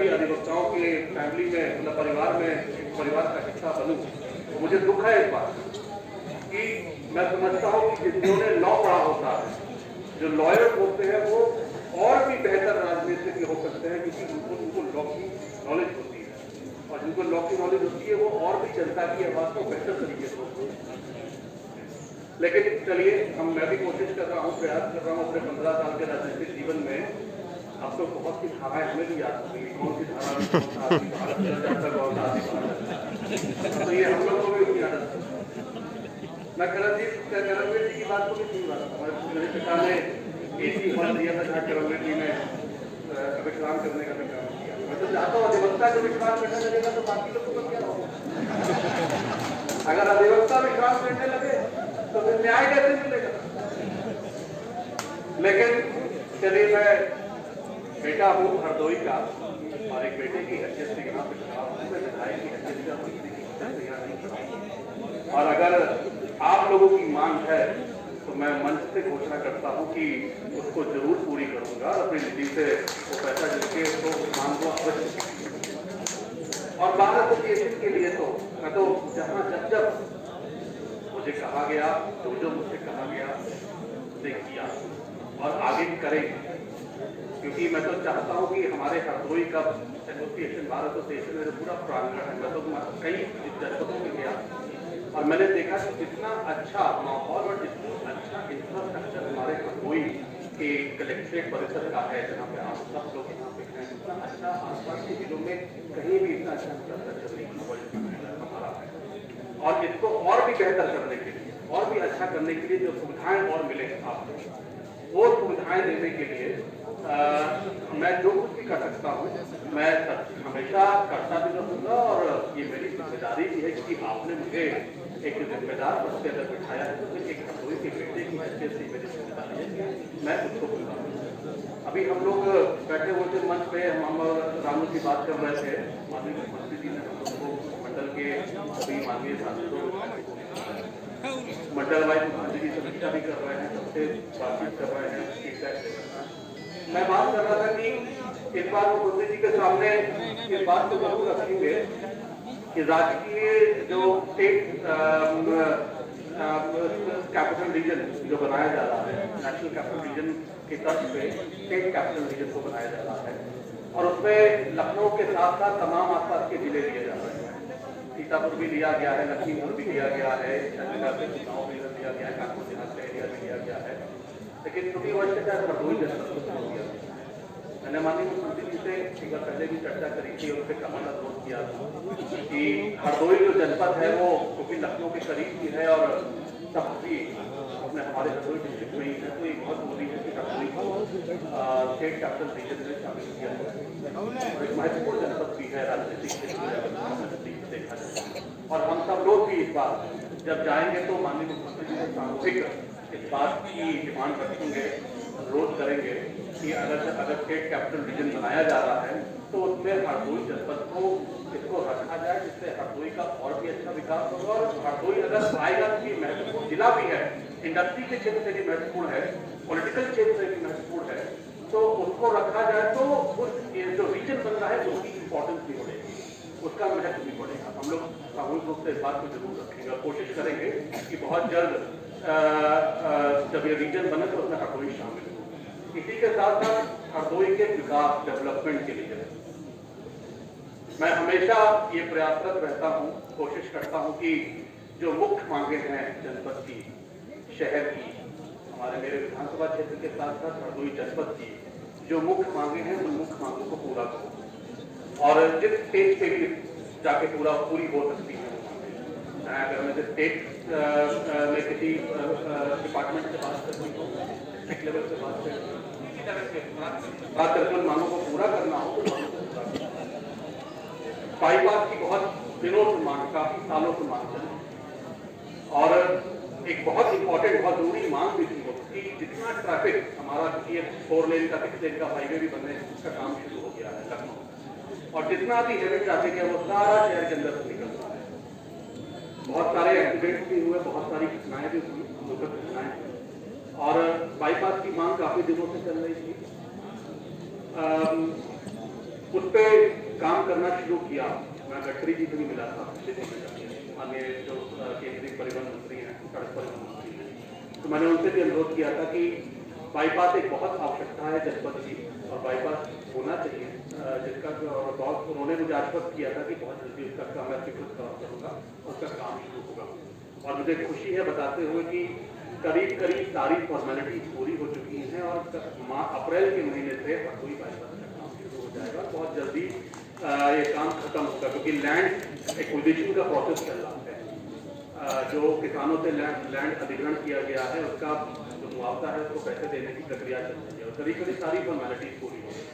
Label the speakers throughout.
Speaker 1: भी अधिवक्ताओं के फैमिली में, मतलब परिवार में, एक परिवार का हिस्सा बनूं, तो मुझे दुख है इस बात कि मैं समझता हूँ कि जिन्होंने लॉ पढ़ा होता है, जो लॉयर होते हैं, वो और भी बेहतर राजनीतिज्ञ हो सकते हैं, क्योंकि उनको लॉ की नॉलेज होती है, और जिनको लॉ की नॉलेज होती है वो और भी जनता की आवाज को बेहतर तरीके से सुनते हैं। लेकिन चलिए, मैं भी कोशिश कर रहा हूँ, प्रयास कर रहा हूँ अपने 15 साल के राजनीतिक जीवन में। अब तो बहुत सी धाराएं हमें भी याद होगी, कौन सी धारा में कौन सा आदमी बाहर चला जाता है, कौन सा आदमी बाहर जाता है, तो ये हम लोग को भी उतनी आदत है। मैं करणवीर जी की बात को भी सुन रहा था। मेरे पिता ने AC फंड दिया था जहाँ करणवीर जी ने विश्राम करने का भी काम किया। मैं तो चाहता हूँ अधिवक्ता जो विश्राम करने लगेगा तो बाकी लोगों को क्या होगा। अगर अधिवक्ता विश्राम करने लगे तो फिर न्याय कैसे मिलेगा। लेकिन चलिए, मैं बेटा हूँ हरदोई का, और एक बेटे की हैसियत से यहाँ पे खड़ा हूँ, मैं विधायक की हैसियत से, मंत्री की हैसियत से यहाँ नहीं खड़ा हूँ। और अगर आप लोगों की मांग है तो मैं मंच से घोषणा करता हूँ कि उसको जरूर पूरी करूंगा, अपनी निधि से वो पैसा जिसके तो उस मांग को अवश्य। और बार एसोसिएशन के लिए तो मैं तो जहाँ जब मुझे कहा गया, जो मुझसे कहा गया उसे किया और आगे भी करेंगे, क्योंकि मैं तो चाहता हूं कि हमारे हरदोई का एसोसिएशन, बार एसोसिएशन में पूरा प्रांगण है। मैं तो कई जनपदों में गया और मैंने देखा कि जितना अच्छा माहौल और जितना अच्छा इंफ्रास्ट्रक्चर हमारे हरदोई के कलेक्ट्रेट परिसर का है, जहाँ पे आप सब लोग यहाँ पे हैं, उतना अच्छा आसपास के जिलों में कहीं भी इतना अच्छा इंफ्रास्ट्रक्चर नहीं हमारा है। और इसको और भी बेहतर करने के लिए, और भी अच्छा करने के लिए जो सुविधाएं और मिले आपको, वो सुविधाएं देने के लिए मैं जो कुछ भी कर सकता हूँ, मैं हमेशा करता भी रहूँगा। और ये मेरी जिम्मेदारी भी है, क्योंकि आपने मुझे एक जिम्मेदार पद के अंदर बिठाया है, तो एक हरदोई के बेटे की हैसियत से मेरी जिम्मेदारी है, मैं उसको बुलाऊँ। अभी हम लोग बैठे हुए थे मंच पे, हम रामू की बात कर रहे थे, माननीय मुख्यमंत्री जी ने हम लोग को मंडल के सभी माननीय सांसदों, मंडल वाइज मुख्यमंत्री जी समीक्षा भी कर रहे हैं, सबसे बातचीत कर रहे हैं, फीडबैक दे रहे हैं। मैं बात कर रहा था कि इस बार मुख्यमंत्री जी के सामने इस बात को जरूर रखेंगे कि राजकीय जो स्टेट कैपिटल रीजन जो बनाया जा रहा है, नेशनल कैपिटल रीजन के तर्ज पे स्टेट कैपिटल रीजन को बनाया जा रहा है, और उसमें लखनऊ के साथ साथ तमाम आसपास के जिले लिए जा रहे हैं। सीतापुर भी लिया गया है, लखीमपुर भी लिया गया है, चंडीगढ़ से चुनाव भी लिया गया है, कानपुर जिला का एरिया भी लिया गया है, लेकिन छुट्टी वर्ष के तहत हरदोई जनपद को दिया गया। मैंने माननीय मुख्यमंत्री जी से एक बार पहले भी चर्चा करी थी और उनसे कहा अनुरोध किया था कि हरदोई जो जनपद है वो क्योंकि लखनऊ के करीब भी है और सब भी अपने हमारे हरदोई डिस्ट्रिक्ट में ही है, तो ये बहुत जरूरी है कि हरदोई को स्टेट कैपिटल रीजन में शामिल किया जाए। और एक महत्वपूर्ण जनपद भी है राजनीतिक क्षेत्र देखा जाए। और हम सब लोग भी इस बार जब जाएंगे तो माननीय मुख्यमंत्री जी से सामूहिक इस बात की डिमांड रखेंगे, अनुरोध करेंगे कि अगर स्टेट कैपिटल रीजन बनाया जा रहा है तो उसमें हरदोई जनपद को इसको रखा जाए, जिससे हरदोई का और भी अच्छा विकास होगा। और हरदोई अगर आएगा तो ये महत्वपूर्ण जिला भी है, इंडस्ट्री के क्षेत्र से भी महत्वपूर्ण है, पॉलिटिकल क्षेत्र से भी महत्वपूर्ण है, तो उसको रखा जाए तो उस जो रीजन बन रहा है उसकी इंपॉर्टेंस भी बढ़ेगी, उसका महत्व भी बढ़ेगा। हम लोग सामूहिक रूप से इस बात को जरूर रखेंगे और कोशिश करेंगे कि बहुत जल्द जब ये रीजन बने तो उसमें हरदोई शामिल हो। इसी के साथ साथ हरदोई के विकास डेवलपमेंट के लिए मैं हमेशा ये प्रयासरत रहता हूँ, कोशिश करता हूँ कि जो मुख्य मांगे हैं जनपद की, शहर की, हमारे मेरे विधानसभा क्षेत्र के साथ साथ हरदोई जनपद की जो मुख्य मांगे हैं उन मुख्य मांगों को पूरा करूँ और जिस स्टेज पे भी जाके पूरी हो सकती है वो मांगे, चाहे अगर मैं स्टेट में किसी डिपार्टमेंट से बात करनी हो, डिस्ट्रिक्ट लेवल से बात करनी हो, बात करके उन मांगों को पूरा करना हो तो मांगों को पूरा करना। बाईपास की बहुत दिनों से मांग, काफी सालों से मांग चली और एक बहुत इंपॉर्टेंट, बहुत जरूरी मांग भी थी कि जितना ट्रैफिक हमारा, क्योंकि 4 लेन का 6 लेन का हाईवे भी बनने का काम शुरू हो गया है लखनऊ, और जितना भी हेवी ट्रैफिक है वो सारा शहर के अंदर से निकल रहा है। बहुत सारे एक्सीडेंट भी हुए, बहुत सारी घटनाएं भी हुई, दुखद घटनाएं हुई, और बाईपास की मांग काफी दिनों से चल रही थी। उस पर करना शुरू किया, मैं गडकरी जी से भी मिला था, माननीय जो केंद्रीय परिवहन मंत्री हैं, सड़क परिवहन मंत्री हैं, तो मैंने उनसे भी अनुरोध किया था कि बाईपास एक बहुत आवश्यकता है जनपद की और बाईपास होना चाहिए, जिसका बहुत उन्होंने मुझे आश्वस्त किया था कि बहुत जल्दी उसका काम मैं स्वीकृत करूँगा, उसका काम शुरू होगा। और मुझे खुशी है बताते हुए कि करीब सारी फॉर्मेलिटी पूरी हो चुकी हैं और अप्रैल के महीने से हरदोई बाईपास का काम शुरू हो जाएगा। बहुत जल्दी ये काम खत्म होगा क्योंकि लैंड एक्विजिशन का प्रोसेस चल रहा है। जो किसानों से लैंड अधिग्रहण किया गया है उसका जो मुआवजा है उसको पैसे देने की प्रक्रिया चल रही है और करीब सारी फॉर्मेलिटीज पूरी हो गई।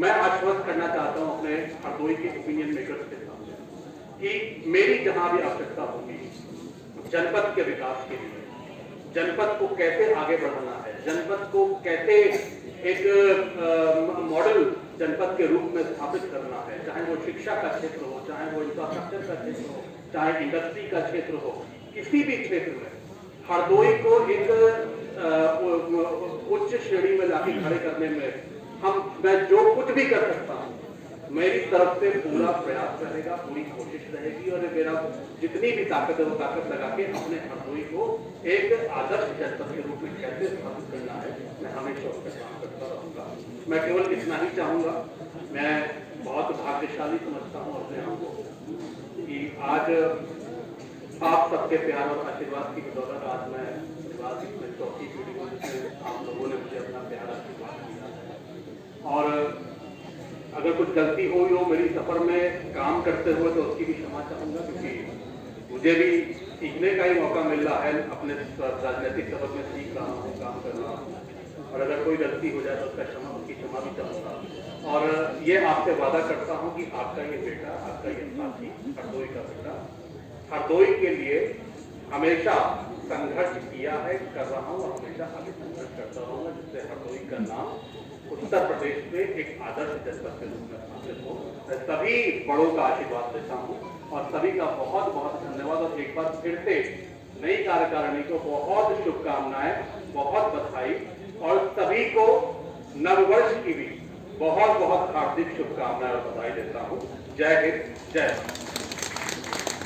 Speaker 1: मैं आश्वस्त करना चाहता हूँ अपने हरदोई के ओपिनियन मेकर्स के सामने कि मेरी जहां भी आवश्यकता होगी जनपद के विकास के लिए, जनपद को कैसे आगे बढ़ाना है, जनपद को कैसे एक मॉडल जनपद के रूप में स्थापित करना है, चाहे वो शिक्षा का क्षेत्र हो, चाहे वो इंफ्रास्ट्रक्चर का क्षेत्र हो, चाहे इंडस्ट्री का क्षेत्र हो, किसी भी क्षेत्र में हरदोई को एक उच्च श्रेणी में लाके खड़े करने में मैं जो कुछ भी कर सकता हूँ मेरी तरफ से पूरा प्रयास रहेगा, पूरी कोशिश रहेगी और मेरा जितनी भी ताकत है वो ताकत लगा के अपने हरदोई को एक आदर्श जनपद के रूप में कैसे स्थापित करना है मैं हमेशा उस पर काम करता रहूंगा। मैं केवल इतना ही चाहूंगा, मैं बहुत भाग्यशाली समझता हूँ अपने आप को कि आज आप सबके प्यार और आशीर्वाद की बदौलत आज मैं परिवार की चौथी पीढ़ी में आप लोगों ने मुझे अपना प्यार आशीर्वाद दिया है और अगर कुछ गलती हुई हो मेरी सफर में काम करते हुए तो उसकी भी क्षमा चाहूंगा क्योंकि मुझे भी सीखने का ही मौका मिल रहा है, अपने राजनीतिक सफर में सीख रहा हूँ, काम कर रहा हूँ और अगर कोई गलती हो जाए तो उसकी क्षमा भी चाहूंगा और ये आपसे वादा करता हूँ कि आपका ये बेटा, आपका ये साथी हरदोई का बेटा हरदोई के लिए हमेशा संघर्ष किया है, कर रहा हूँ और हमेशा आगे संघर्ष करता रहूंगा जिससे हरदोई का नाम उत्तर प्रदेश में एक आदर्श जनपद के रूप में स्थापित हो। मैं सभी बड़ों का आशीर्वाद देता हूँ और सभी का बहुत बहुत धन्यवाद और एक बार फिर से नई कार्यकारिणी को बहुत शुभकामनाएं, बहुत बधाई और सभी को नववर्ष की भी बहुत बहुत हार्दिक शुभकामनाएं और बधाई देता हूँ। जय हिंद, जय भारत।